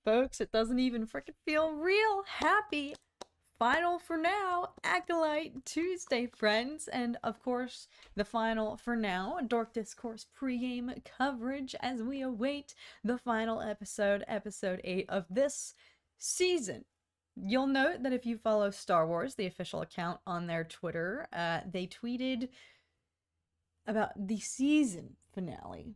folks. It doesn't even freaking feel real. Happy final for now, Acolyte Tuesday, friends. And of course, the final for now, Dork Discourse pregame coverage as we await the final episode, episode 8 of this season. You'll note that if you follow Star Wars, the official account on their Twitter, they tweeted about the season finale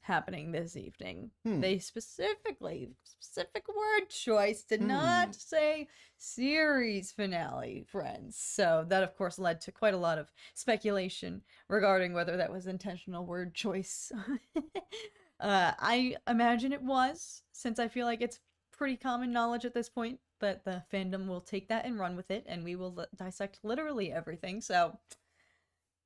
happening this evening. They specific word choice did not say series finale, friends. So that of course led to quite a lot of speculation regarding whether that was intentional word choice. I imagine it was, since I feel like it's pretty common knowledge at this point that the fandom will take that and run with it, and we will dissect literally everything. So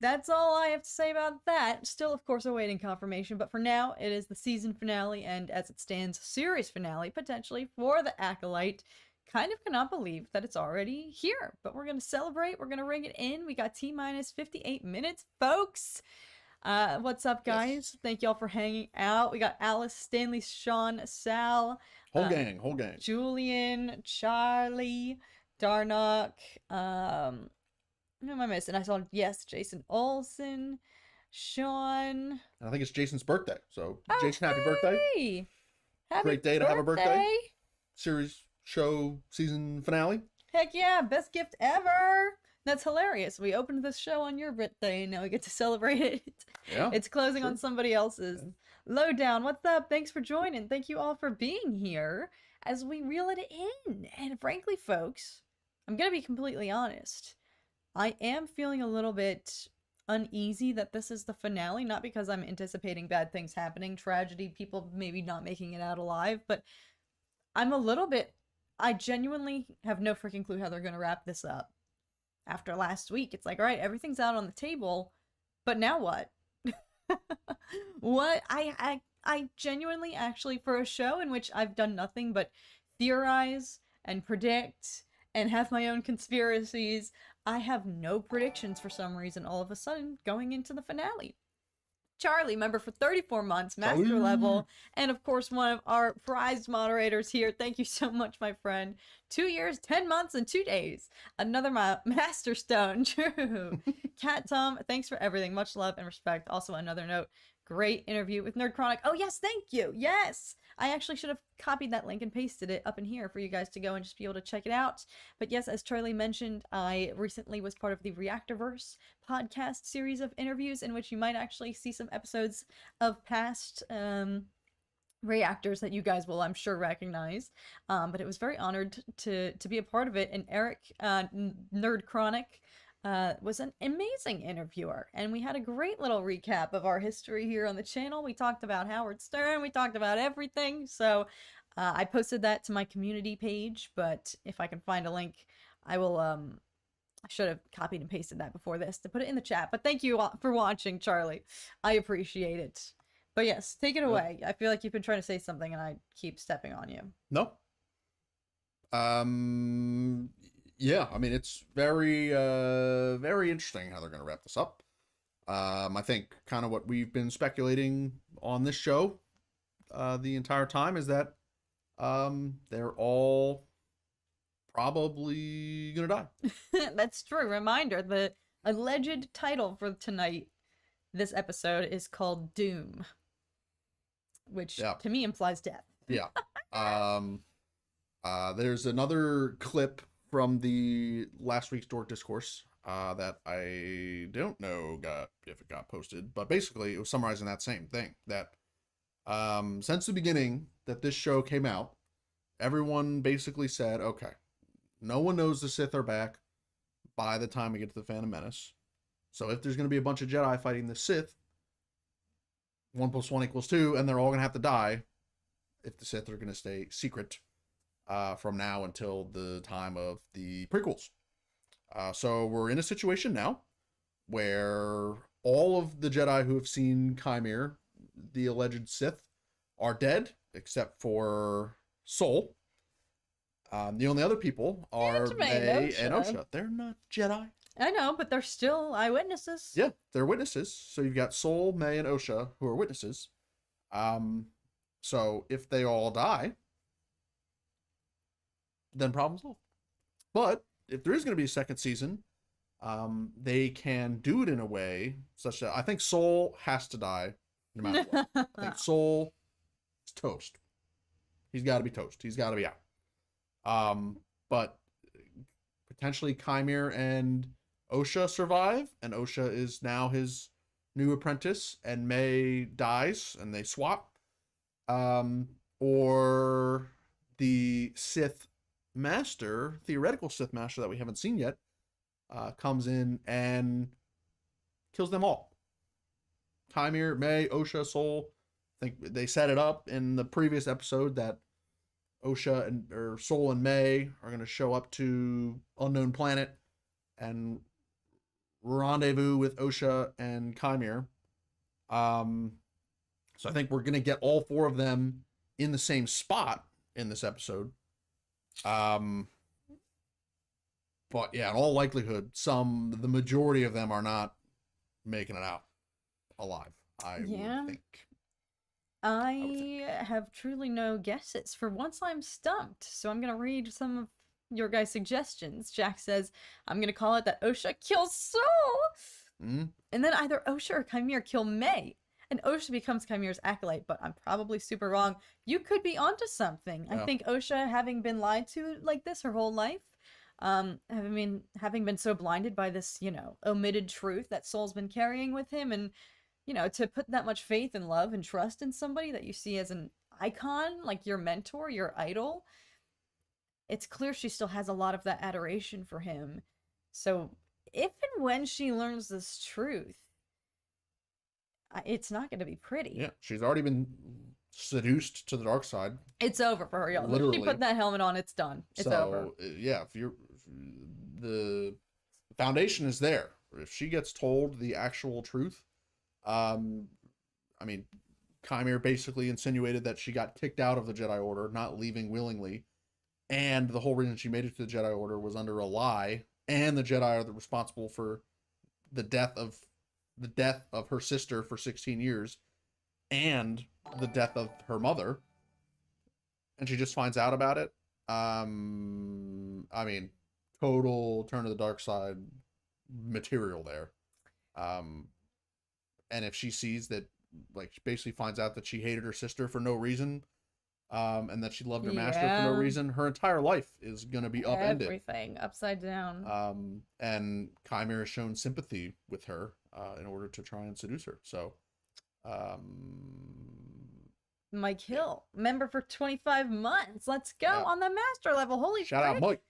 that's all I have to say about that. Still, of course, awaiting confirmation, but for now, it is the season finale, and as it stands, series finale, potentially, for The Acolyte. Kind of cannot believe that it's already here, but we're going to celebrate. We're going to ring it in. We got T-minus 58 minutes, folks. What's up, guys? Yes. Thank y'all for hanging out. We got Alice, Stanley, Sean, Sal. Whole gang. Julian, Charlie, Darnock, who am I missing? I saw, yes, Jason Olsen, Sean. I think it's Jason's birthday. So, Jason, happy birthday. Great day to have a birthday. Series, show, season finale. Heck yeah, best gift ever. That's hilarious. We opened this show on your birthday, and now we get to celebrate it. Yeah, it's closing on somebody else's. Yeah. Lowdown, what's up? Thanks for joining. Thank you all for being here as we reel it in. And frankly, folks, I'm going to be completely honest. I am feeling a little bit uneasy that this is the finale, not because I'm anticipating bad things happening, tragedy, people maybe not making it out alive, but I'm a little bit, I genuinely have no freaking clue how they're going to wrap this up. After last week, it's like, all right, everything's out on the table, but now what? What? I genuinely, actually, for a show in which I've done nothing but theorize and predict and have my own conspiracies, I have no predictions for some reason all of a sudden going into the finale. Charlie, member for 34 months, master level, and of course one of our prized moderators here. Thank you so much, my friend. 2 years, 10 months, and 2 days. Another master stone. True. Cat Tom, thanks for everything. Much love and respect. Also, another note. Great interview with Nerd Chronic. Oh, yes, thank you. Yes. I actually should have copied that link and pasted it up in here for you guys to go and just be able to check it out. But yes, as Charlie mentioned, I recently was part of the Reactorverse podcast series of interviews in which you might actually see some episodes of past reactors that you guys will, I'm sure, recognize. But it was very honored to be a part of it. And Eric, Nerd Chronic, was an amazing interviewer, and we had a great little recap of our history here on the channel. We talked about Howard Stern, we talked about everything, so I posted that to my community page, but if I can find a link, I will, I should have copied and pasted that before this to put it in the chat, but thank you all for watching, Charlie. I appreciate it. But yes, take it away. I feel like you've been trying to say something, and I keep stepping on you. No. Yeah, I mean, it's very, very interesting how they're going to wrap this up. I think kind of what we've been speculating on this show the entire time is that they're all probably going to die. That's true. Reminder, the alleged title for tonight, this episode, is called Doom, which to me implies death. Yeah. There's another clip from the last week's Dork Discourse that I don't know if it got posted, but basically it was summarizing that same thing, that since the beginning that this show came out, everyone basically said, okay, no one knows the Sith are back by the time we get to the Phantom Menace. So if there's going to be a bunch of Jedi fighting the Sith, 1 + 1 = 2, and they're all going to have to die if the Sith are going to stay secret from now until the time of the prequels. So we're in a situation now where all of the Jedi who have seen Chimere, the alleged Sith, are dead, except for Sol. The only other people are May and Osha. They're not Jedi. I know, but they're still eyewitnesses. Yeah, they're witnesses. So you've got Sol, May, and Osha who are witnesses. So if they all die, then problem solved. But if there is going to be a second season, they can do it in a way such that I think Soul has to die no matter what. I think Soul is toast. He's got to be toast. He's got to be out. But potentially Chimere and Osha survive, and Osha is now his new apprentice, and May dies, and they swap. Or the Sith Master, theoretical Sith Master that we haven't seen yet, comes in and kills them all. Chimere, May, Osha, Soul. I think they set it up in the previous episode that Osha or Soul and May are going to show up to unknown planet and rendezvous with Osha and Chimere. So I think we're going to get all four of them in the same spot in this episode. But yeah, in all likelihood, the majority of them are not making it out alive. I would think. I have truly no guesses. For once, I'm stumped. So I'm going to read some of your guys' suggestions. Jack says, I'm going to call it that Osha kills Soul. And then either Osha or Chimere kill May. And Osha becomes Chimere's acolyte, but I'm probably super wrong. You could be onto something. Yeah. I think Osha, having been lied to like this her whole life, having been so blinded by this, omitted truth that Soul's been carrying with him, and to put that much faith and love and trust in somebody that you see as an icon, like your mentor, your idol, it's clear she still has a lot of that adoration for him. So if and when she learns this truth, it's not going to be pretty. Yeah, she's already been seduced to the dark side. It's over for her, y'all. Literally. If she put that helmet on, it's done. It's over. Yeah, the foundation is there. If she gets told the actual truth, Chimere basically insinuated that she got kicked out of the Jedi Order, not leaving willingly, and the whole reason she made it to the Jedi Order was under a lie, and the Jedi are responsible for the death of her sister for 16 years and the death of her mother, and she just finds out about it. Total turn to the dark side material there. And if she sees that, she basically finds out that she hated her sister for no reason, and that she loved her master for no reason, her entire life is going to be upended. Everything upside down. And Chimere has shown sympathy with her in order to try and seduce her. So, Mike Hill, member for 25 months. Let's go on the master level. Holy shout out, Mike.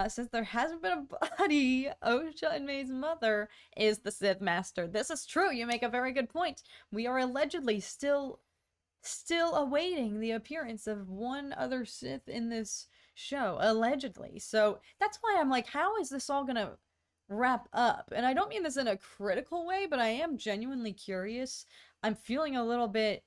Since there hasn't been a body, Osha and May's mother is the Sith Master. This is true. You make a very good point. We are allegedly still awaiting the appearance of one other Sith in this show, allegedly. So that's why I'm like, how is this all gonna wrap up? And I don't mean this in a critical way, but I am genuinely curious. I'm feeling a little bit,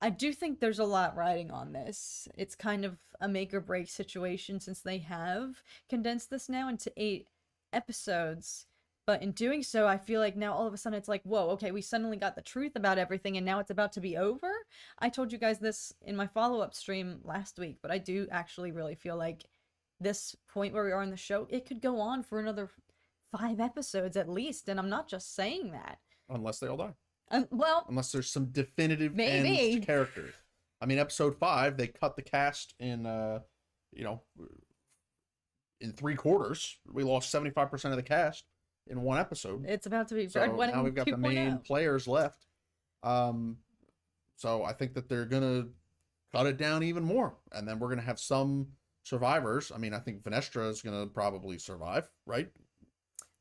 I do think there's a lot riding on this. It's kind of a make or break situation since they have condensed this now into 8 episodes. But in doing so, I feel like now all of a sudden it's like, whoa, okay, we suddenly got the truth about everything and now it's about to be over. I told you guys this in my follow-up stream last week, but I do actually really feel like this point where we are in the show, it could go on for another 5 episodes at least. And I'm not just saying that. Unless they all die. Unless there's some definitive ends to characters. Episode 5, they cut the cast in, in 3/4. We lost 75% of the cast in one episode. It's about to be. So now we've got the main players left. So I think that they're gonna cut it down even more, and then we're gonna have some survivors. I think Venestra is gonna probably survive, right?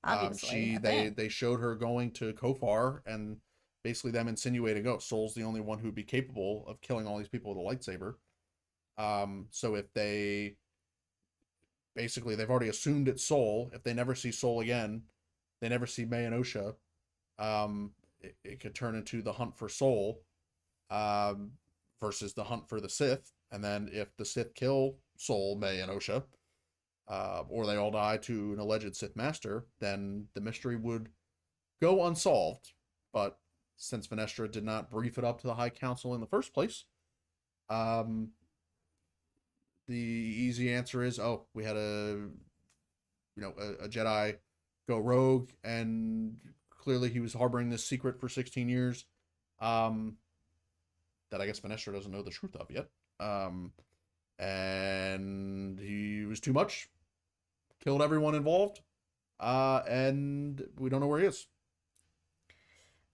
Obviously, they showed her going to Kofar and basically them insinuating, Soul's the only one who'd be capable of killing all these people with a lightsaber. So if they've already assumed it's Soul. If they never see Soul again, they never see May and Osha, it could turn into the hunt for Soul versus the hunt for the Sith. And then if the Sith kill Soul, May, and Osha, or they all die to an alleged Sith Master, then the mystery would go unsolved. But since Venestra did not brief it up to the High Council in the first place, the the easy answer is, oh, we had a Jedi go rogue, and clearly he was harboring this secret for 16 years, that I guess Finestra doesn't know the truth of yet. And he was too much, killed everyone involved, and we don't know where he is.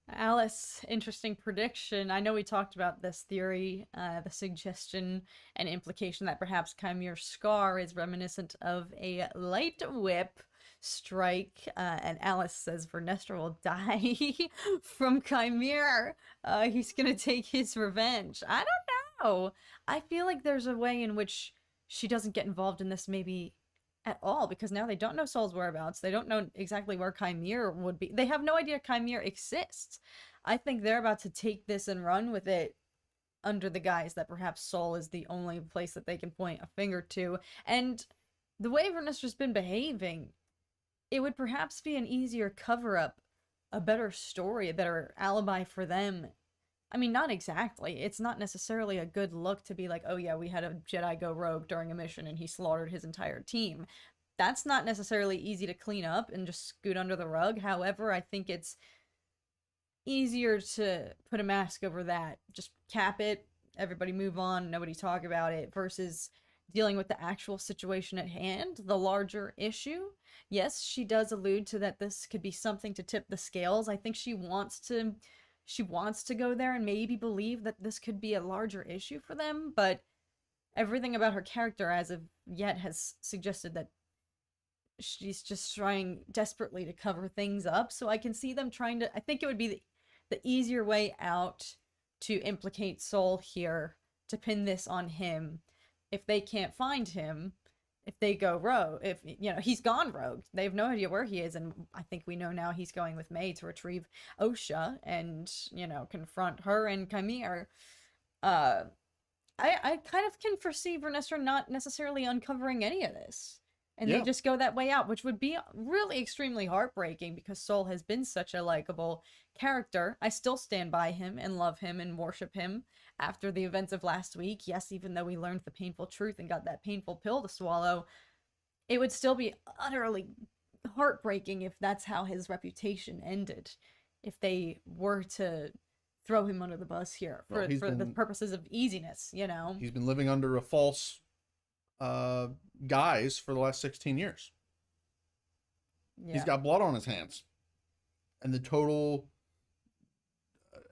Alice, interesting prediction. I know we talked about this theory, the suggestion and implication that perhaps Chimere's scar is reminiscent of a light whip strike, and Alice says Vernestra will die from Chimere. He's gonna take his revenge. I don't know. I feel like there's a way in which she doesn't get involved in this, maybe at all, because now they don't know Sol's whereabouts. They don't know exactly where Chimere would be. They have no idea Chimere exists. I think they're about to take this and run with it under the guise that perhaps Sol is the only place that they can point a finger to. And the way Vernestra's been behaving, it would perhaps be an easier cover-up, a better story, a better alibi for them. I mean, not exactly. It's not necessarily a good look to be like, oh yeah, we had a Jedi go rogue during a mission and he slaughtered his entire team. That's not necessarily easy to clean up and just scoot under the rug. However, I think it's easier to put a mask over that. Just cap it, everybody move on, nobody talk about it, versus dealing with the actual situation at hand, the larger issue. Yes, she does allude to that this could be something to tip the scales. I think she wants to go there and maybe believe that this could be a larger issue for them, but everything about her character as of yet has suggested that she's just trying desperately to cover things up. So I can see them trying to, I think it would be the easier way out to implicate Sol here, to pin this on him. If they can't find him, if they go rogue, if, he's gone rogue, they have no idea where he is, and I think we know now he's going with May to retrieve Osha and, confront her and Chimere. I kind of can foresee Vernestra not necessarily uncovering any of this, and they just go that way out, which would be really extremely heartbreaking, because Sol has been such a likable character. I still stand by him and love him and worship him after the events of last week. Yes, even though we learned the painful truth and got that painful pill to swallow, it would still be utterly heartbreaking if that's how his reputation ended, if they were to throw him under the bus here for the purposes of easiness, He's been living under a false guise for the last 16 years. Yeah. He's got blood on his hands. And the total...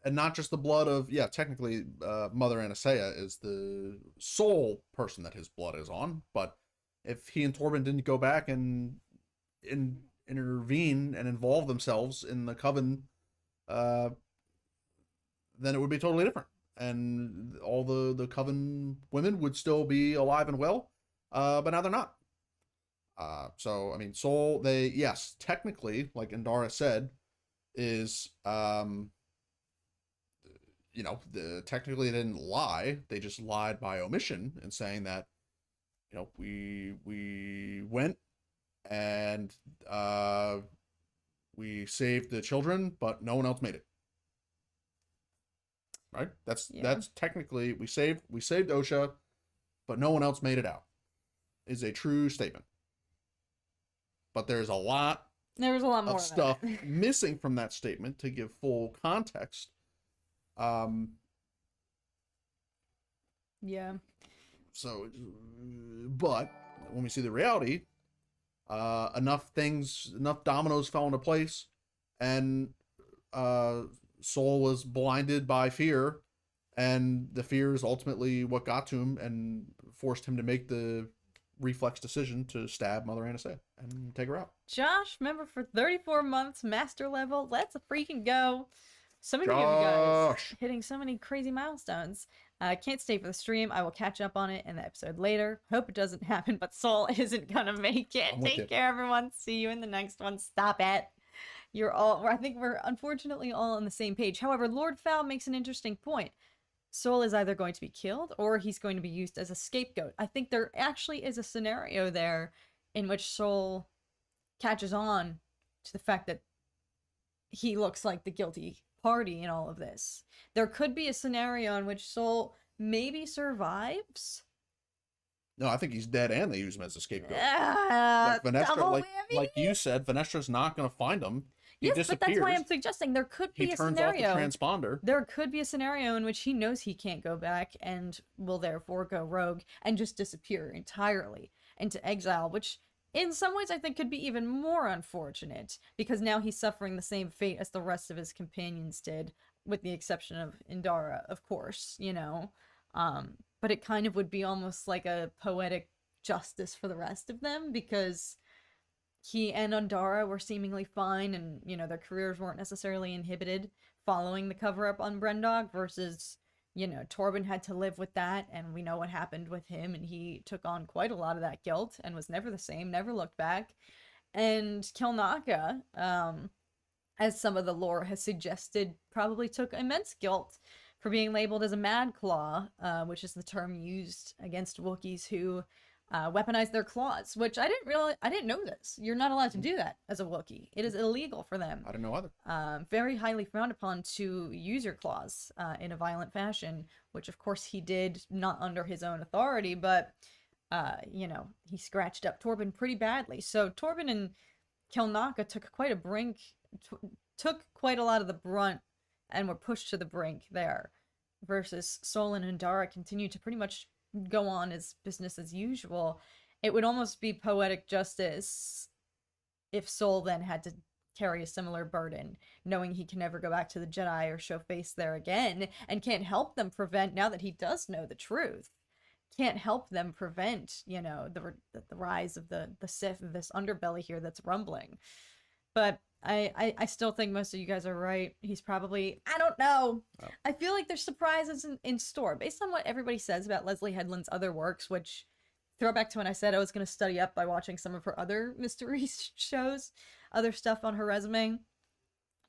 And not just the blood of, technically, Mother Anastasia is the sole person that his blood is on. But if he and Torben didn't go back and intervene and involve themselves in the coven, then it would be totally different. And all the coven women would still be alive and well, but now they're not. So, I mean, Sol, technically, like Indara said, is... technically they didn't lie. They just lied by omission in saying that, we went and we saved the children, but no one else made it. Right? That's technically we saved Osha, but no one else made it out. Is a true statement. But there's a lot more of stuff missing from that statement to give full context. So, but when we see the reality, enough dominoes fell into place, and Sol was blinded by fear, and the fear is ultimately what got to him and forced him to make the reflex decision to stab Mother Anastasia and take her out. Josh, remember, for 34 months, master level, let's freaking go. So many of you guys hitting so many crazy milestones. I can't stay for the stream. I will catch up on it in the episode later. Hope it doesn't happen, but Sol isn't gonna make it. Take care, everyone. See you in the next one. Stop it. I think we're unfortunately all on the same page. However, Lord Fowl makes an interesting point. Sol is either going to be killed or he's going to be used as a scapegoat. I think there actually is a scenario there in which Sol catches on to the fact that he looks like the guilty party in all of this. There could be a scenario in which Sol maybe survives, No, I think he's dead, and they use him as a scapegoat. Ah, Like Vanestra, double like whammy? you said, Vanestra's not going to find him. He Yes, but that's why disappears. I'm suggesting there could He be a turns off the scenario. transponder. There could be a scenario in which he knows he can't go back and will therefore go rogue and just disappear entirely into exile, which in some ways I think could be even more unfortunate because now he's suffering the same fate as the rest of his companions did, with the exception of Indara, of course, you know. But it kind of would be almost like a poetic justice for the rest of them because he and Undara were seemingly fine and, you know, their careers weren't necessarily inhibited following the cover up on Brendog versus, you know, Torben had to live with that and we know what happened with him and he took on quite a lot of that guilt and was never the same, never looked back. And Kilnaka, as some of the lore has suggested, probably took immense guilt for being labeled as a Mad Claw, which is the term used against Wookiees who weaponize their claws, which I didn't know this. You're not allowed to do that as a Wookiee. It is illegal for them. I didn't know either. Very highly frowned upon to use your claws in a violent fashion, which of course he did not under his own authority, but you know, he scratched up Torben pretty badly. So Torben and Kelnaka took quite a lot of the brunt and were pushed to the brink there, versus Sol and Indara continued to pretty much go on as business as usual. It would almost be poetic justice if Sol then had to carry a similar burden, knowing he can never go back to the Jedi or show face there again, and can't help them prevent, now that he does know the truth, can't help them prevent, you know, the rise of the Sith, this underbelly here that's rumbling. But I still think most of you guys are right. He's probably, I don't know. Oh. I feel like there's surprises in store based on what everybody says about Leslie Headland's other works, which throw back to when I said I was going to study up by watching some of her other mystery shows, other stuff on her resume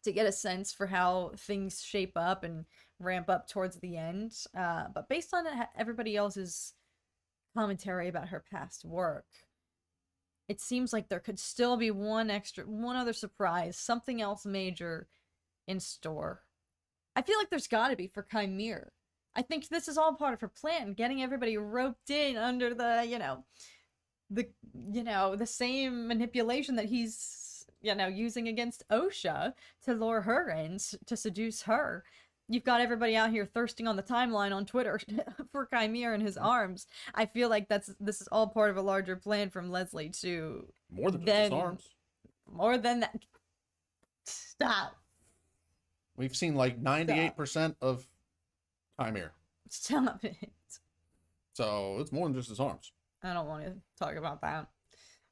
to get a sense for how things shape up and ramp up towards the end. But based on everybody else's commentary about her past work, it seems like there could still be one other surprise, something else major in store. I feel like there's gotta be for Chimere. I think this is all part of her plan, getting everybody roped in under the same manipulation that he's, using against Osha to lure her in, to seduce her. You've got everybody out here thirsting on the timeline on Twitter for Chimere in his arms. I feel like this is all part of a larger plan from Leslie to more than just his arms. More than that. Stop. We've seen like 98% of Chimere. Stop it. So it's more than just his arms. I don't want to talk about that.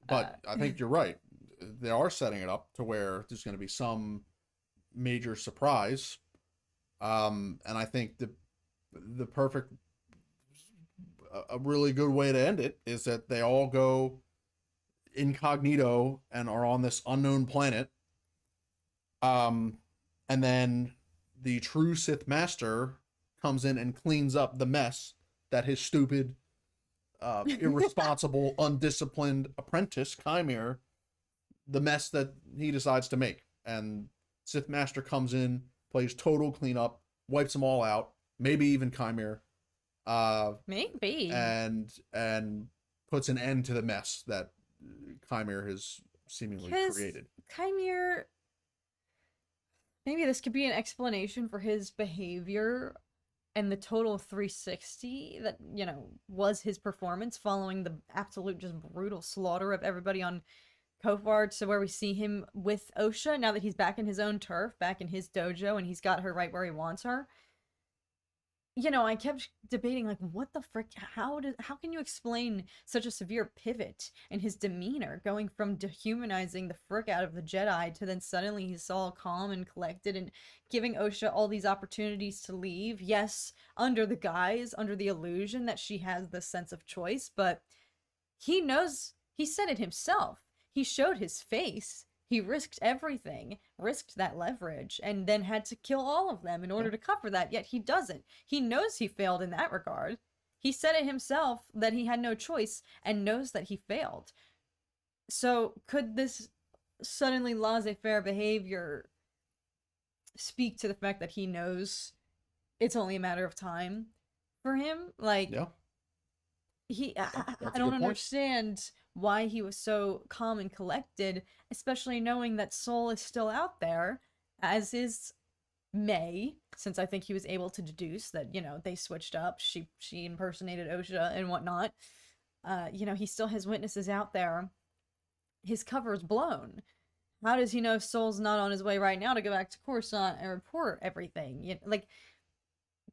But I think you're right. They are setting it up to where there's going to be some major surprise. And I think the perfect, a really good way to end it is that they all go incognito and are on this unknown planet. And then the true Sith Master comes in and cleans up the mess that his stupid, irresponsible, undisciplined apprentice, Chimere, the mess that he decides to make. And Sith Master comes in, plays total cleanup, wipes them all out, maybe even Chimere. Maybe. And puts an end to the mess that Chimere has seemingly created. Chimere, maybe this could be an explanation for his behavior and the total 360 that, was his performance following the absolute just brutal slaughter of everybody on Kofar, to where we see him with Osha now that he's back in his own turf, back in his dojo, and he's got her right where he wants her. I kept debating, like, what the frick, how can you explain such a severe pivot in his demeanor, going from dehumanizing the frick out of the Jedi to then suddenly he's all calm and collected and giving Osha all these opportunities to leave. Yes, under the illusion that she has this sense of choice, but he knows, he said it himself. He showed his face. He risked everything, risked that leverage, and then had to kill all of them in order to cover that, yet he doesn't. He knows he failed in that regard. He said it himself that he had no choice and knows that he failed. So could this suddenly laissez-faire behavior speak to the fact that he knows it's only a matter of time for him? Like, yeah. I a don't good point. understand why he was so calm and collected, especially knowing that Soul is still out there, as is May, since I think he was able to deduce that, they switched up. She impersonated OSHA and whatnot. He still has witnesses out there. His cover's blown. How does he know Soul's not on his way right now to go back to Coruscant and report everything?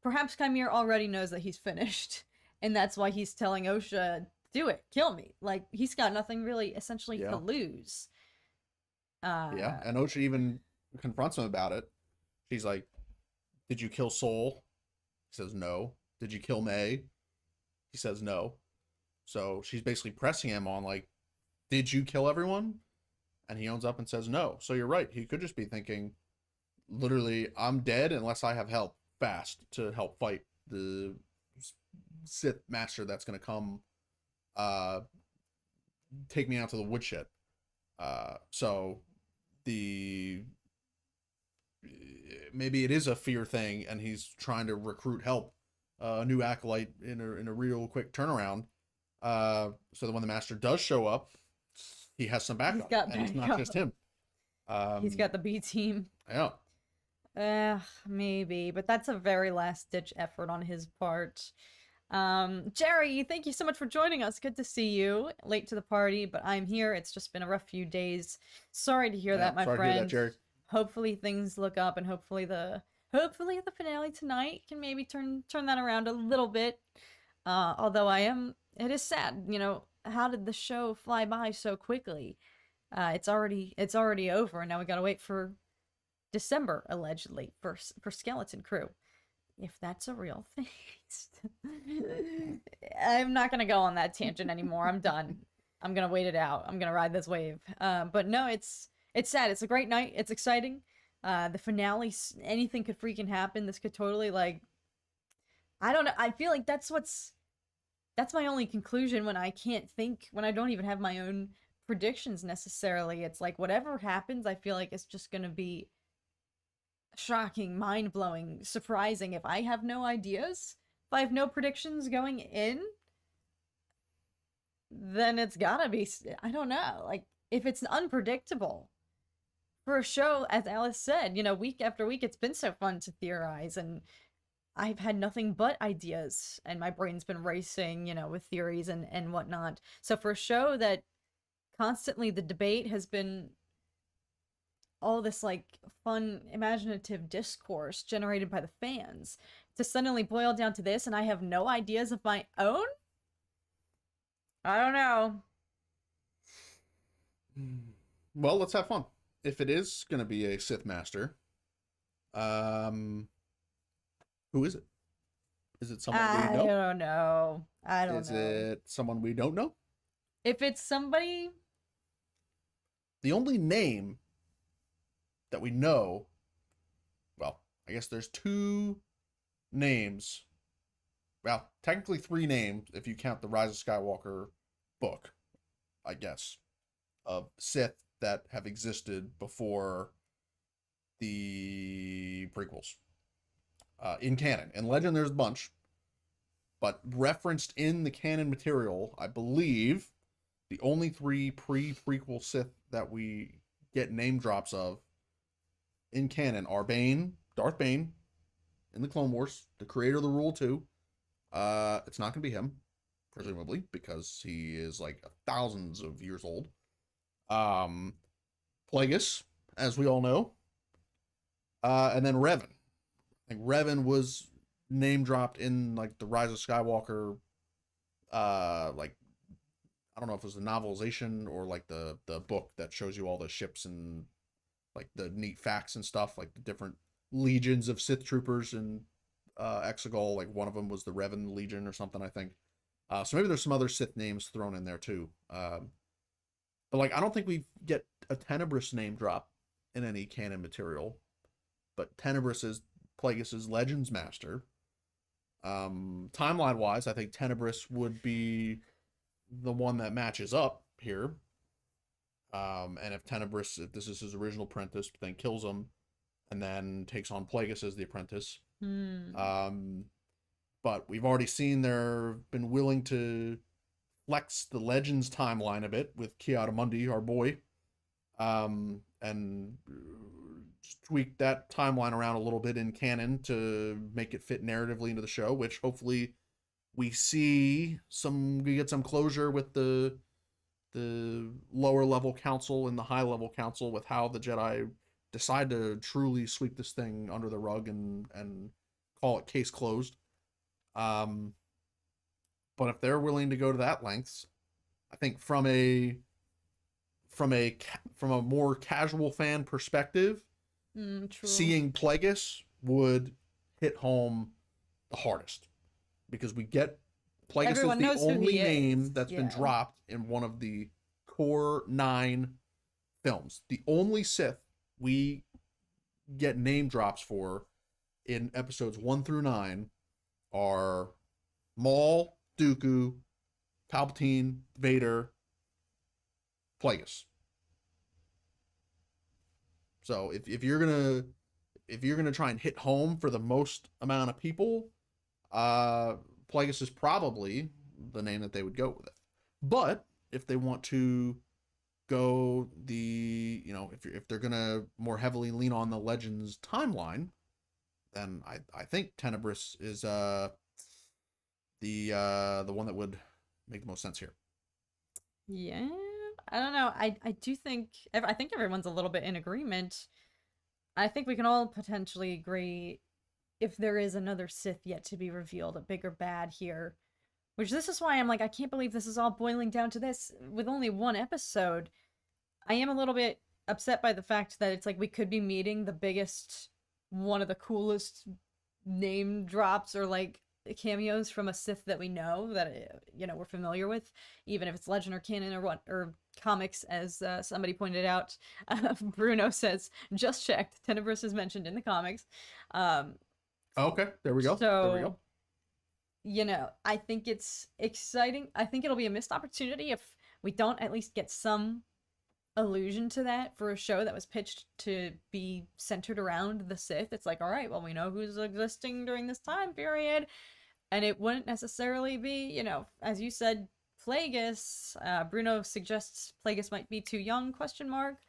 Perhaps Chimere already knows that he's finished, and that's why he's telling OSHA, do it, kill me. He's got nothing really essentially to lose. Yeah, and OSHA even confronts him about it. She's like, did you kill Soul? He says no. Did you kill May? He says no. So she's basically pressing him on, like, did you kill everyone? And he owns up and says no. So you're right. He could just be thinking, literally, I'm dead unless I have help fast to help fight the Sith master that's going to come take me out to the woodshed. So maybe it is a fear thing, and he's trying to recruit help, a new acolyte in a real quick turnaround. So that when the master does show up, he has some backup, and it's not just him. He's got the B team. Yeah. Maybe, but that's a very last-ditch effort on his part. Jerry, thank you so much for joining us. Good to see you. Late to the party, but I'm here. It's just been a rough few days. Sorry to hear that, my friend. Sorry to hear that, Jerry. Hopefully things look up, and hopefully the finale tonight can maybe turn that around a little bit. Although it is sad, how did the show fly by so quickly? It's already over, and now we gotta wait for December, allegedly, for Skeleton Crew. If that's a real thing. I'm not gonna go on that tangent anymore. I'm done. I'm gonna wait it out. I'm gonna ride this wave. But no, it's sad. It's a great night. It's exciting. The finale, anything could freaking happen. This could totally, I don't know. I feel like that's my only conclusion when I don't even have my own predictions necessarily. It's like whatever happens, I feel like it's just gonna be shocking, mind-blowing, surprising. If I have no ideas, if I have no predictions going in, then it's gotta be, I don't know, if it's unpredictable for a show, as Alice said, week after week, it's been so fun to theorize, and I've had nothing but ideas, and my brain's been racing, with theories and whatnot. So for a show that constantly the debate has been all this fun imaginative discourse generated by the fans, to suddenly boil down to this and I have no ideas of my own, I don't know. Well, let's have fun. If it is gonna be a Sith master, who is it? Is it someone we know? I don't know. Is it someone we don't know? If it's somebody, the only name that we know, well, I guess there's two names. Well, technically three names if you count the Rise of Skywalker book, I guess, of Sith that have existed before the prequels. In canon. In legend, there's a bunch. But referenced in the canon material, I believe, the only three pre-prequel Sith that we get name drops of in canon are Darth Bane, in the Clone Wars, the creator of the Rule 2. It's not going to be him, presumably, because he is thousands of years old. Plagueis, as we all know. And then Revan. I think Revan was name dropped in the Rise of Skywalker. I don't know if it was the novelization or the book that shows you all the ships and the neat facts and stuff, the different legions of Sith troopers and Exegol. One of them was the Revan Legion or something, I think. So maybe there's some other Sith names thrown in there too. But I don't think we get a Tenebris name drop in any canon material. But Tenebris is Plagueis' Legends Master. Timeline wise, I think Tenebris would be the one that matches up here. And if this is his original apprentice, then kills him, and then takes on Plagueis as the apprentice. But we've already seen they've been willing to flex the Legends timeline a bit with Ki-Adi-Mundi, our boy, and tweak that timeline around a little bit in canon to make it fit narratively into the show, which hopefully we get some closure with the lower level council and the high level council with how the Jedi decide to truly sweep this thing under the rug and call it case closed. But if they're willing to go to that lengths, I think from a more casual fan perspective, seeing Plagueis would hit home the hardest, because we get Plagueis is the only name that's been dropped in one of the core 9 films. The only Sith we get name drops for in episodes 1 through 9 are Maul, Dooku, Palpatine, Vader, Plagueis. So if you're gonna try and hit home for the most amount of people, Plagueis is probably the name that they would go with it. But if they want to go the, if they're gonna more heavily lean on the Legends timeline, then I think Tenebris is the one that would make the most sense here. Yeah, I don't know. I think everyone's a little bit in agreement. I think we can all potentially agree, if there is another Sith yet to be revealed, a bigger bad here. Which, this is why I'm like, I can't believe this is all boiling down to this with only one episode. I am a little bit upset by the fact that it's like we could be meeting the biggest, one of the coolest name drops or like cameos from a Sith that we know, that we're familiar with, even if it's legend or canon or comics, as somebody pointed out. Bruno says, just checked, Tenebris is mentioned in the comics. Okay, there we go. So, I think it's exciting. I think it'll be a missed opportunity if we don't at least get some allusion to that for a show that was pitched to be centered around the Sith. It's like, all right, well, we know who's existing during this time period, and it wouldn't necessarily be, as you said, Plagueis. Bruno suggests Plagueis might be too young, ?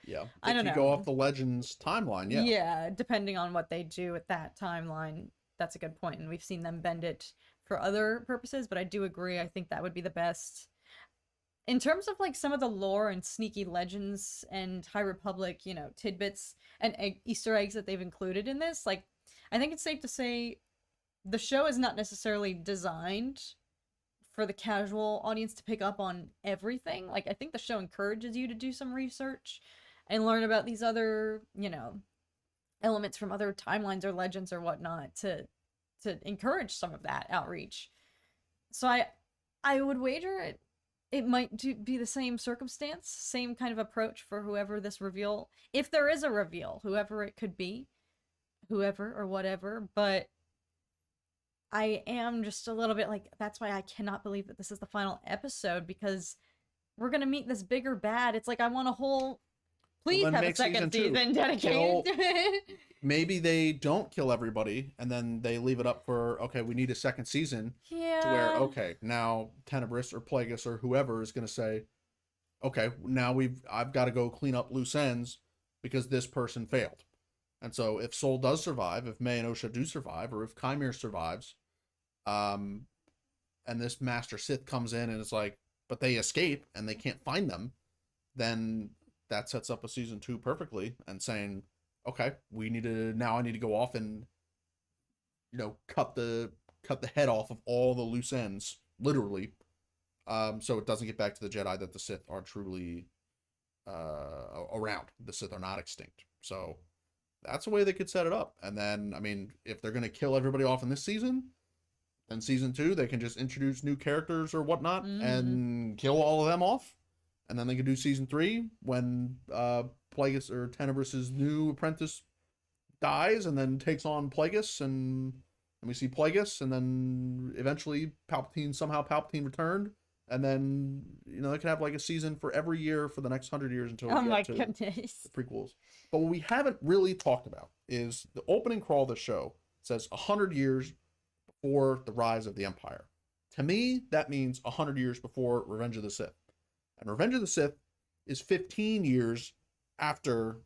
Yeah. I don't know. If you go off the Legends timeline, yeah. Yeah, depending on what they do with that timeline, that's a good point, and we've seen them bend it for other purposes, but I do agree, I think that would be the best. In terms of like some of the lore and sneaky legends and High Republic, tidbits and Easter eggs that they've included in this, like, I think it's safe to say the show is not necessarily designed for the casual audience to pick up on everything. Like, I think the show encourages you to do some research and learn about these other, elements from other timelines or legends or whatnot to encourage some of that outreach. So I would wager it might be the same circumstance, same kind of approach for whoever this reveal, if there is a reveal, whoever it could be, whoever or whatever. But I am just a little bit like, that's why I cannot believe that this is the final episode, because we're gonna meet this bigger bad. It's like, I want a whole, please have a second season dedicated to it. Maybe they don't kill everybody, and then they leave it up for, okay, we need a second season. Yeah. To where, okay, now Tenebris or Plagueis or whoever is going to say, okay, now I've got to go clean up loose ends because this person failed. And so if Sol does survive, if May and Osha do survive, or if Chimere survives, and this Master Sith comes in and it's like, but they escape and they can't find them, then that sets up a season 2 perfectly, and saying, okay, I need to go off and, cut the head off of all the loose ends, literally, so it doesn't get back to the Jedi that the Sith are truly around. The Sith are not extinct. So that's a way they could set it up. And then, I mean, if they're going to kill everybody off in this season, then season 2, they can just introduce new characters or whatnot and kill all of them off. And then they could do season 3 when Plagueis or Tenebris's new apprentice dies and then takes on Plagueis, and we see Plagueis, and then eventually Palpatine returned, and then they can have like a season for every year for the next 100 years until we get to goodness, the prequels. But what we haven't really talked about is the opening crawl of the show. It says 100 years before the rise of the Empire. To me, that means 100 years before Revenge of the Sith. And Revenge of the Sith is 15 years after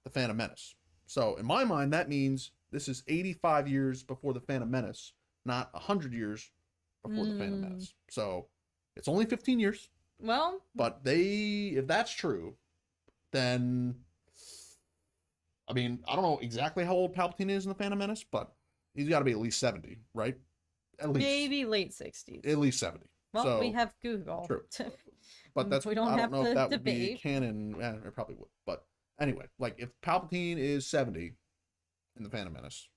The Phantom Menace. So in my mind, that means this is 85 years before The Phantom Menace, not 100 years before The Phantom Menace. So it's only 15 years. Well, but if that's true, then, I mean, I don't know exactly how old Palpatine is in The Phantom Menace, but he's got to be at least 70, right? At least. Maybe late 60s. At least 70. Well, so, we have Google. True. But that's, we don't I have don't know to if that debate. would be canon. It probably would. But anyway, like if Palpatine is 70 in The Phantom Menace,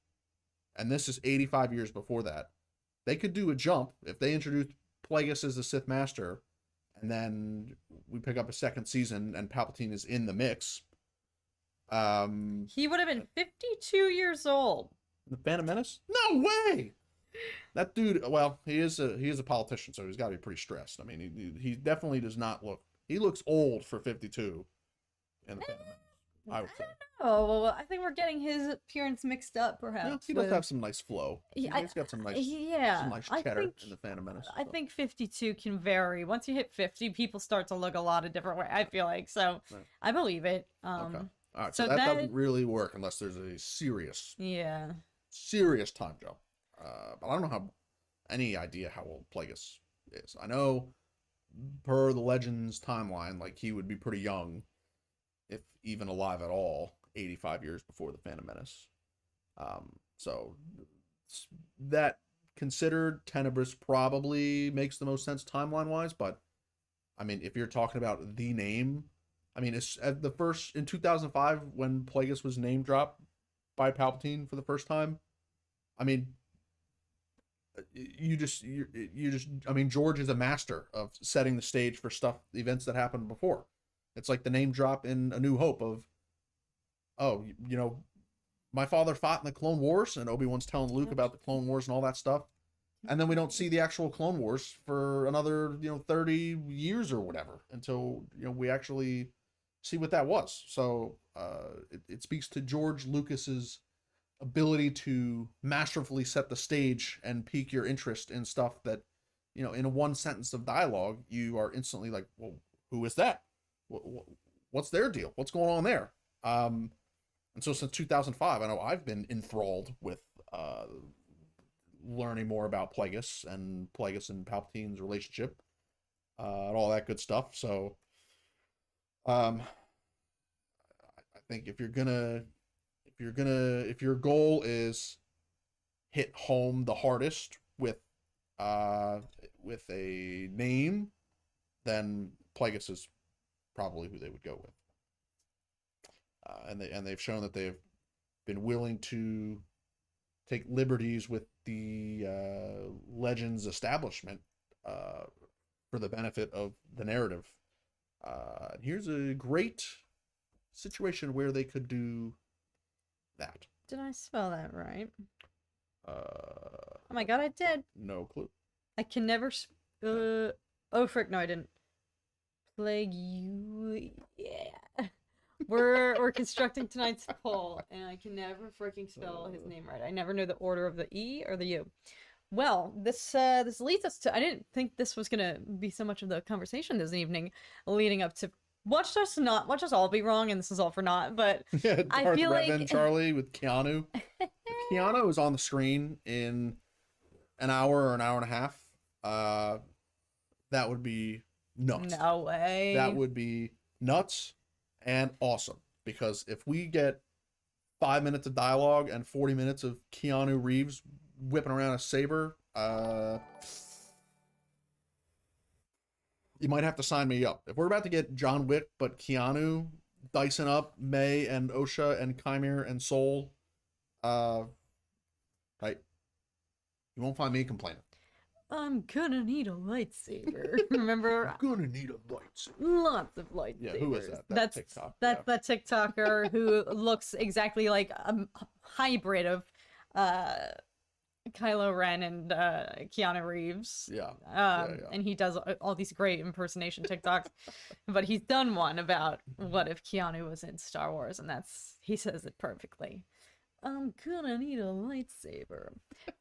and this is 85 years before that, they could do a jump if they introduce Plagueis as the Sith Master, and then we pick up a second season and Palpatine is in the mix. He would have been 52 years old. The Phantom Menace? No way! That dude, well, he is a politician, so he's got to be pretty stressed. I mean, he definitely does not look, he looks old for 52 in The Phantom Menace, I would say. Oh, well, I think we're getting his appearance mixed up, perhaps. Yeah, he does have some nice flow. Yeah, He's got some nice, some nice cheddar in The Phantom Menace. I think 52 can vary. Once you hit 50, people start to look a lot of different ways, I feel like. So Right. I believe it. Okay. All right, so so that that- doesn't really work unless there's a serious time jump. But I don't know how, any idea how old Plagueis is. I know, per the Legends timeline, like he would be pretty young, if even alive at all, 85 years before The Phantom Menace. So that considered, Tenebris probably makes the most sense timeline-wise, but I mean, if you're talking about the name, I mean, it's at the first, in 2005, when Plagueis was name dropped by Palpatine for the first time, I mean, I mean, George is a master of setting the stage for events that happened before. It's like the name drop in A New Hope of, oh, you know, my father fought in the Clone Wars, and Obi-Wan's telling Luke about the Clone Wars and all that stuff. And then we don't see the actual Clone Wars for another, 30 years or whatever until, we actually see what that was. So it speaks to George Lucas's ability to masterfully set the stage and pique your interest in stuff that, in a one sentence of dialogue, you are instantly like, well, who is that? What's their deal? What's going on there? And so since 2005, I know I've been enthralled with learning more about Plagueis and Palpatine's relationship and all that good stuff. So I think if your goal is hit home the hardest with a name, then Plagueis is probably who they would go with. And they've shown that they've been willing to take liberties with the Legends establishment for the benefit of the narrative. Here's a great situation where they could do that. Did I spell that right? Oh my god, I did. No clue. I can never. Oh frick! No, I didn't. Plague you. Yeah. We're constructing tonight's poll, and I can never freaking spell his name right. I never know the order of the E or the U. Well, this leads us to. I didn't think this was gonna be so much of the conversation this evening, leading up to. Watch us all be wrong, and this is all for naught. But Yeah, I feel like Reverend Charlie with Keanu. If Keanu is on the screen in an hour or an hour and a half, that would be nuts. No way. That would be nuts and awesome, because if we get 5 minutes of dialogue and 40 minutes of Keanu Reeves whipping around a saber, you might have to sign me up. If we're about to get John Wick, but Keanu dicing up May and Osha and Chimere and Soul, right? You won't find me complaining. I'm gonna need a lightsaber. Remember? I'm gonna need a lightsaber. Lots of lightsabers. Yeah, who is that? That's TikTok. That's that TikToker who looks exactly like a hybrid of Kylo Ren and Keanu Reeves. Yeah. And he does all these great impersonation TikToks. But he's done one about what if Keanu was in Star Wars, and he says it perfectly. I'm gonna need a lightsaber.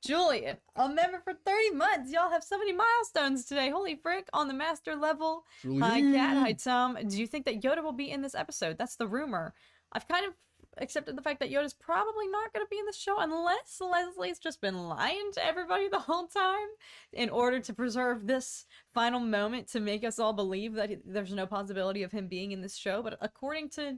Julian, a member for 30 months. Y'all have so many milestones today. Holy frick, on the master level. Hi, Kat. Hi, Tom. Do you think that Yoda will be in this episode? That's the rumor. I've kind of accepted the fact that Yoda's probably not going to be in the show unless Leslie's just been lying to everybody the whole time in order to preserve this final moment to make us all believe that there's no possibility of him being in this show. But according to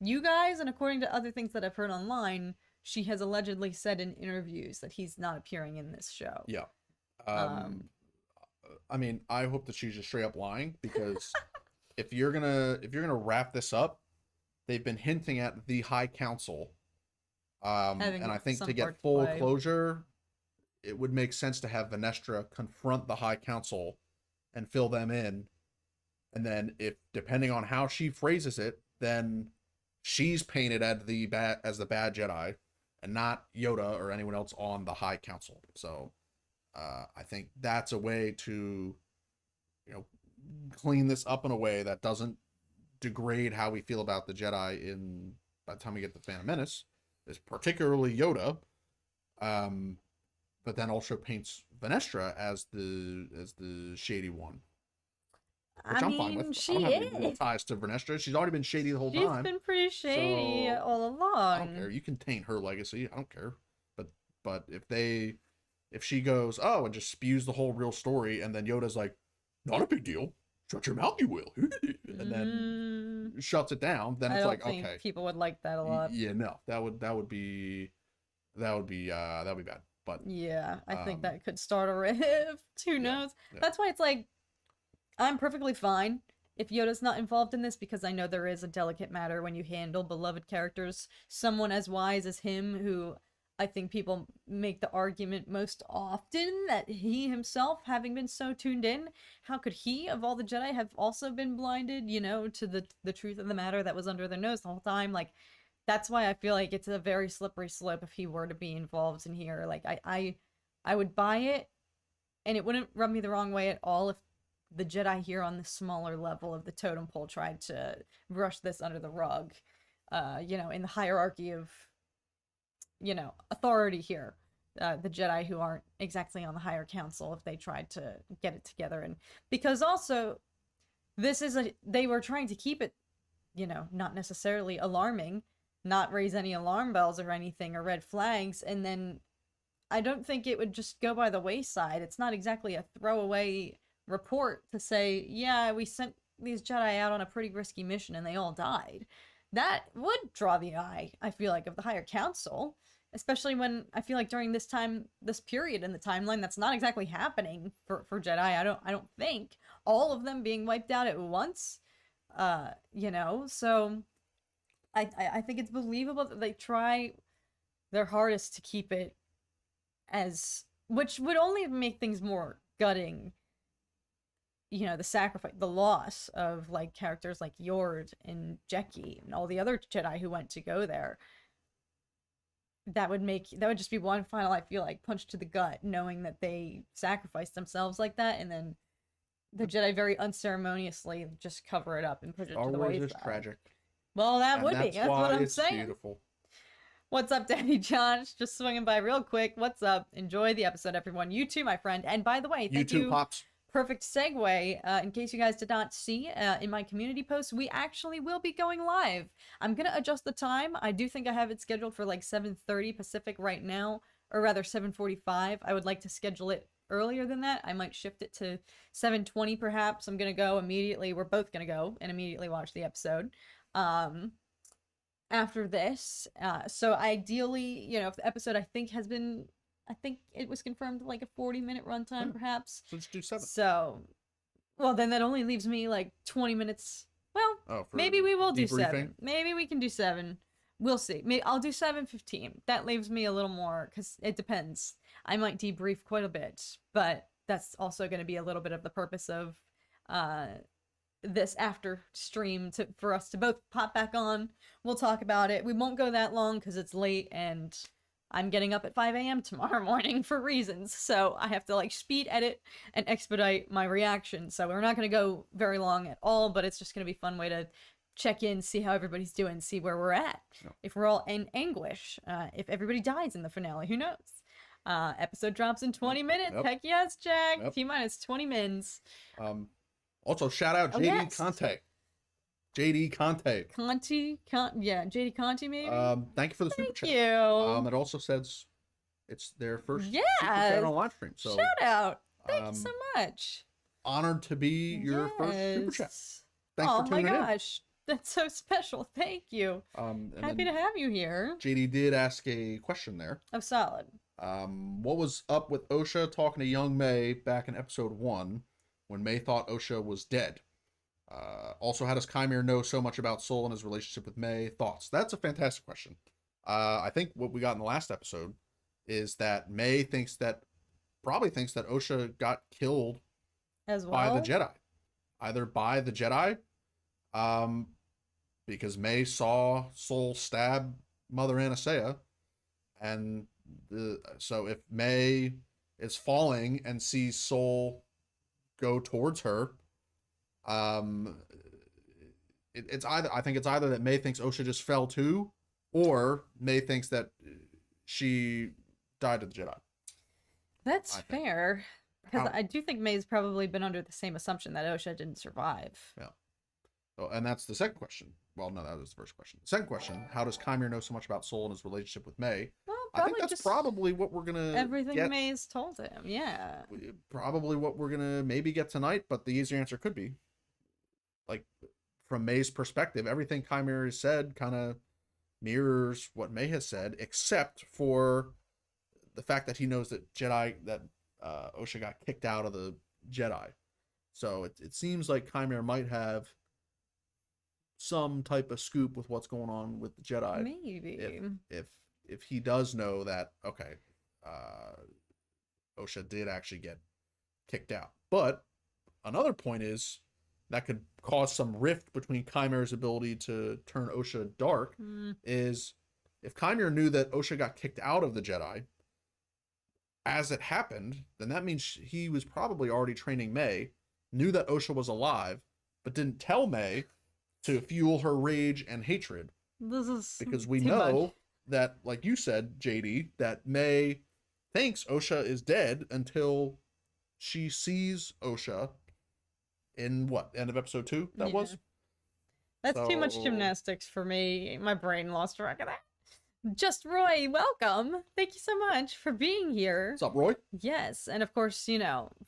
you guys and according to other things that I've heard online, she has allegedly said in interviews that he's not appearing in this show. Yeah. I mean, I hope that she's just straight up lying, because if you're gonna wrap this up, they've been hinting at the High Council. And I think to get full closure, it would make sense to have Venestra confront the High Council and fill them in. And then, if depending on how she phrases it, then she's painted as the bad Jedi, and not Yoda or anyone else on the High Council. So I think that's a way to, clean this up in a way that doesn't degrade how we feel about the Jedi by the time we get to Phantom Menace, is particularly Yoda, but then also paints Venestra as the shady one. Which I'm fine with. She I don't have any ties to Venestra. She's already been shady the whole time. She's been pretty shady all along. I don't care. You can taint her legacy. I don't care. But if she goes, oh, and just spews the whole real story, and then Yoda's like, not a big deal. Shut your mouth, you will. And then shuts it down. Then it's like, okay. People would like that a lot. Yeah, no, that would be bad. But yeah, I think that could start a rift. Who knows? Yeah. That's why it's like, I'm perfectly fine if Yoda's not involved in this, because I know there is a delicate matter when you handle beloved characters. Someone as wise as him, who I think people make the argument most often that he himself, having been so tuned in, how could he, of all the Jedi, have also been blinded, to the truth of the matter that was under their nose the whole time? Like, that's why I feel like it's a very slippery slope if he were to be involved in here. Like, I would buy it, and it wouldn't rub me the wrong way at all if the Jedi here on the smaller level of the totem pole tried to brush this under the rug, in the hierarchy of, authority here. The Jedi who aren't exactly on the higher council, if they tried to get it together. And because also, they were trying to keep it, not necessarily alarming, not raise any alarm bells or anything, or red flags, and then I don't think it would just go by the wayside. It's not exactly a throwaway report to say, yeah, we sent these Jedi out on a pretty risky mission and they all died. That would draw the eye, I feel like, of the higher council, especially when I feel like during this period in the timeline, that's not exactly happening for Jedi. I don't think all of them being wiped out at once, so I think it's believable that they try their hardest to keep it which would only make things more gutting. The sacrifice, the loss of, like, characters like Yord and Jeki and all the other Jedi who went to go there. That would just be one final, I feel like, punch to the gut, knowing that they sacrificed themselves like that, and then the Jedi very unceremoniously just cover it up and push it to the wayside. Is tragic. Well, that would be. That's what I'm saying. Beautiful. What's up, Daddy John? Just swinging by real quick. What's up? Enjoy the episode, everyone. You too, my friend. And by the way, thank you. Pops. Perfect segue. In case you guys did not see, in my community post, we actually will be going live. I'm gonna adjust the time. I do think I have it scheduled for like 7:30 Pacific right now, or rather 7:45. I would like to schedule it earlier than that. I might shift it to 7:20 perhaps. I'm gonna go immediately. We're both gonna go and immediately watch the episode after this. So ideally, if the episode I think it was confirmed like a 40-minute runtime, perhaps. So let's do 7. So, well, then that only leaves me like 20 minutes. Well, maybe we will do 7. Maybe we can do 7. We'll see. Maybe I'll do 7:15. That leaves me a little more, because it depends. I might debrief quite a bit, but that's also going to be a little bit of the purpose of this after stream for us to both pop back on. We'll talk about it. We won't go that long because it's late and I'm getting up at 5 a.m. tomorrow morning for reasons, so I have to like speed edit and expedite my reaction. So we're not going to go very long at all, but it's just going to be a fun way to check in, see how everybody's doing, see where we're at. Yep. If we're all in anguish, if everybody dies in the finale, who knows? Episode drops in 20 minutes. Yep. Heck yes, Jack. Yep. T-minus 20 mins. Also, shout out JD yes. Conte. JD Conte. Yeah, JD Conte maybe. Thank you for the super chat. Thank you. It also says it's their first super Yes. chat on live stream. So Shout out. Thank you so much. honored to be your first super chat. Yes. Thanks for tuning Oh my gosh, that's so special. Thank you. And Happy to then have you here. JD did ask a question there. Oh, solid. What was up with Osha talking to young May back in episode 1 when May thought Osha was dead? Also, how does Chimere know so much about Soul and his relationship with May? Thoughts? That's a fantastic question. I think what we got in the last episode is that May probably thinks that Osha got killed As well. by the Jedi. Either by the Jedi, because May saw Soul stab Mother Anastasia, and so if May is falling and sees Soul go towards her, it's either, I think it's either that May thinks Osha just fell too, or May thinks that she died to the Jedi. That's fair. Because I do think May's probably been under the same assumption that Osha didn't survive. Yeah. So, and that's the second question. Well, no, that was the first question. Second question, how does Chimere know so much about Soul and his relationship with May? Well, I think that's probably what we're going to everything May's told him, yeah. Probably what we're going to maybe get tonight, but the easier answer could be, like, from May's perspective, everything Chimere has said kind of mirrors what May has said, except for the fact that he knows that Osha got kicked out of the Jedi. So it seems like Chimere might have some type of scoop with what's going on with the Jedi. Maybe. If he does know that, okay, Osha did actually get kicked out. But another point is that could cause some rift between Chimere's ability to turn Osha dark, is if Chimere knew that Osha got kicked out of the Jedi as it happened, then that means he was probably already training May, knew that Osha was alive, but didn't tell May to fuel her rage and hatred. This is because we know that, like you said, JD, that May thinks Osha is dead until she sees Osha in what, end of episode 2? That was? That's too much gymnastics for me. My brain lost track of that. Just Roy, welcome. Thank you so much for being here. What's up, Roy? Yes, and of course,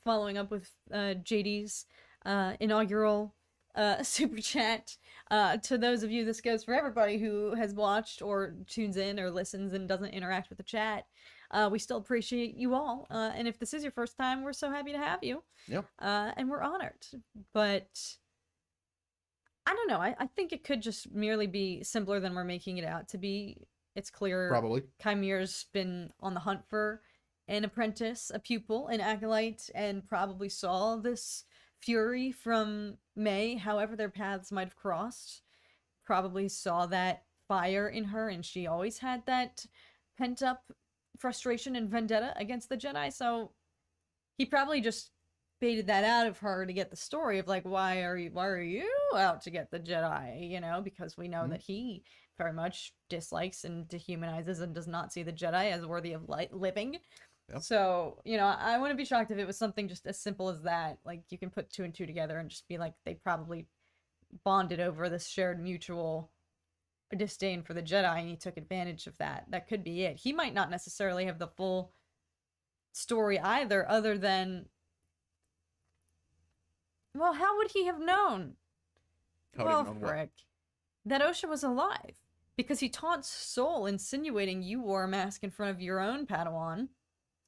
following up with JD's inaugural super chat. To those of you, this goes for everybody who has watched or tunes in or listens and doesn't interact with the chat. We still appreciate you all. And if this is your first time, we're so happy to have you. Yeah. And we're honored. But I don't know. I think it could just merely be simpler than we're making it out to be. It's clear probably Chimere's been on the hunt for an apprentice, a pupil, an acolyte, and probably saw this fury from May, however their paths might have crossed. Probably saw that fire in her, and she always had that pent-up frustration and vendetta against the Jedi, so he probably just baited that out of her to get the story of, like, why are you out to get the Jedi, because we know that he very much dislikes and dehumanizes and does not see the Jedi as worthy of living. Yep. So, I wouldn't be shocked if it was something just as simple as that. Like, you can put 2 and 2 together and just be like, they probably bonded over this shared mutual disdain for the Jedi, and he took advantage of that. That could be it. He might not necessarily have the full story either, other than, well, how would he have known? Frick. That Osha was alive. Because he taunts Soul, insinuating you wore a mask in front of your own Padawan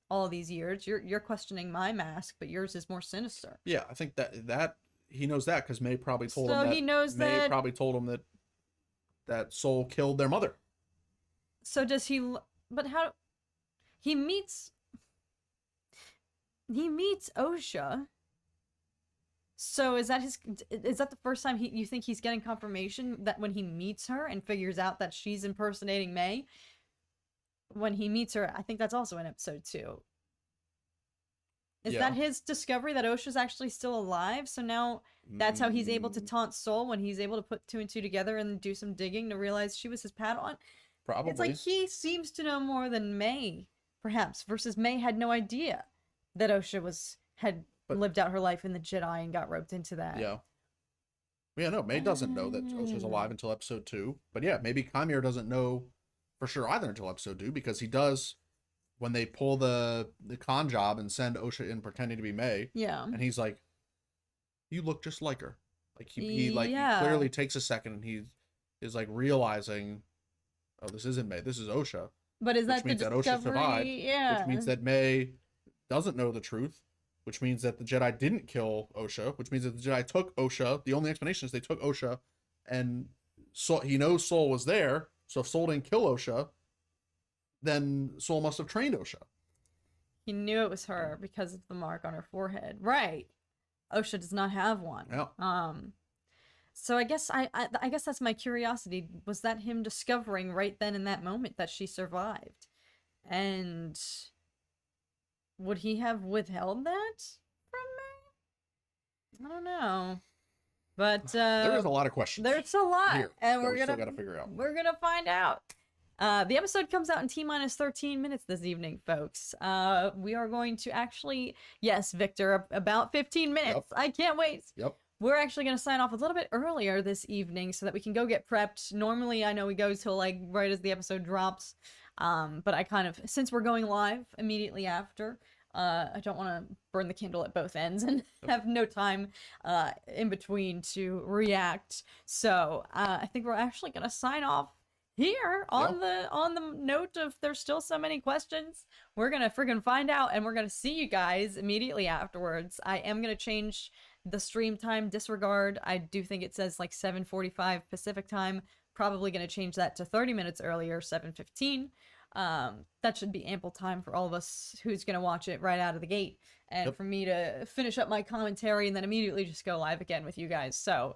all these years. You're questioning my mask, but yours is more sinister. Yeah, I think that he knows that because May probably told him that. So he knows May that. probably told him that Soul killed their mother. So does he? But how? He meets Osha. So is that the first time you think he's getting confirmation that when he meets her and figures out that she's impersonating May? When he meets her, I think that's also in episode 2. Is Yeah. that his discovery that Osha's actually still alive? So now that's how he's able to taunt Soul, when he's able to put 2 and 2 together and do some digging to realize she was his Padawan? Probably. It's like he seems to know more than May, perhaps, versus May had no idea that Osha had lived out her life in the Jedi and got roped into that. Yeah. Yeah, no, May doesn't know that Osha's alive until episode 2. But yeah, maybe Chimera doesn't know for sure either until episode 2, because he does when they pull the con job and send Osha in pretending to be May. Yeah. And he's like, you look just like her. Like he clearly takes a second and he is like realizing, oh, this isn't May, this is Osha. But is that the means that discovery? Osha survived, Yeah. which means that May doesn't know the truth, which means that the Jedi didn't kill Osha, which means that the Jedi took Osha. The only explanation is they took Osha, and he knows Soul was there, so if Soul didn't kill Osha, then Soul must have trained Osha. He knew it was her because of the mark on her forehead. Right. Osha does not have one. Yeah. So I guess I guess that's my curiosity. Was that him discovering right then in that moment that she survived? And would he have withheld that from me? I don't know. But there is a lot of questions. There's a lot, here and we're gonna gotta figure out. We're gonna find out. The episode comes out in T-minus 13 minutes this evening, folks. We are going to actually, yes, Victor, about 15 minutes. Yep. I can't wait. Yep. We're actually going to sign off a little bit earlier this evening so that we can go get prepped. Normally, I know we go till like right as the episode drops. But I kind of, since we're going live immediately after, I don't want to burn the candle at both ends and have no time in between to react. So I think we're actually going to sign off here on the note of there's still so many questions. We're gonna friggin' find out, and we're gonna see you guys immediately afterwards. I am gonna change the stream time disregard. I do think it says like 7:45 Pacific time. Probably gonna change that to 30 minutes earlier, 7:15. That should be ample time for all of us who's gonna watch it right out of the gate, and for me to finish up my commentary and then immediately just go live again with you guys. So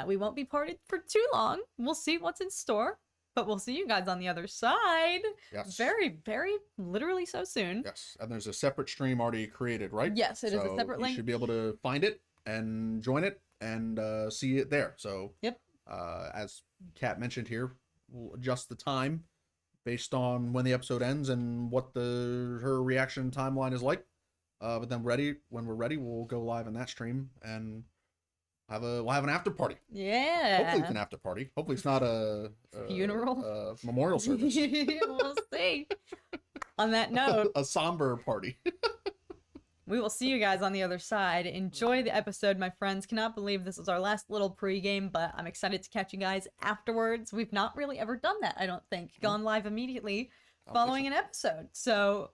we won't be parted for too long. We'll see what's in store. But we'll see you guys on the other side. Yes. Very, very literally so soon. Yes. And there's a separate stream already created, right? Yes, it is a separate link. You should be able to find it and join it and see it there. So, as Kat mentioned here, we'll adjust the time based on when the episode ends and what her reaction timeline is like. But then when we're ready, we'll go live on that stream and we'll have an after party. Yeah. Hopefully it's an after party. Hopefully it's not a funeral, memorial service. We'll see. On that note, a somber party. We will see you guys on the other side. Enjoy the episode, my friends. Cannot believe this is our last little pregame, but I'm excited to catch you guys afterwards. We've not really ever done that, I don't think. Gone live immediately following an episode. So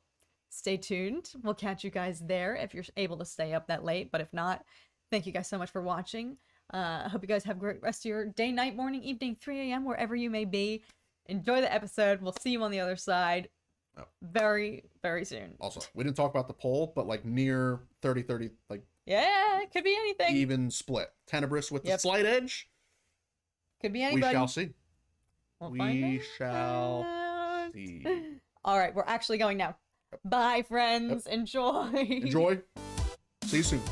stay tuned. We'll catch you guys there if you're able to stay up that late. But if not, thank you guys so much for watching. I hope you guys have a great rest of your day, night, morning, evening, 3 a.m., wherever you may be. Enjoy the episode. We'll see you on the other side very, very soon. Also, we didn't talk about the poll, but like near 30-30, like... Yeah, it could be anything. Even split. Tenebris with the slight edge. Could be anybody. We shall see. We shall see. All right, we're actually going now. Bye, friends. Enjoy. Enjoy. See you soon.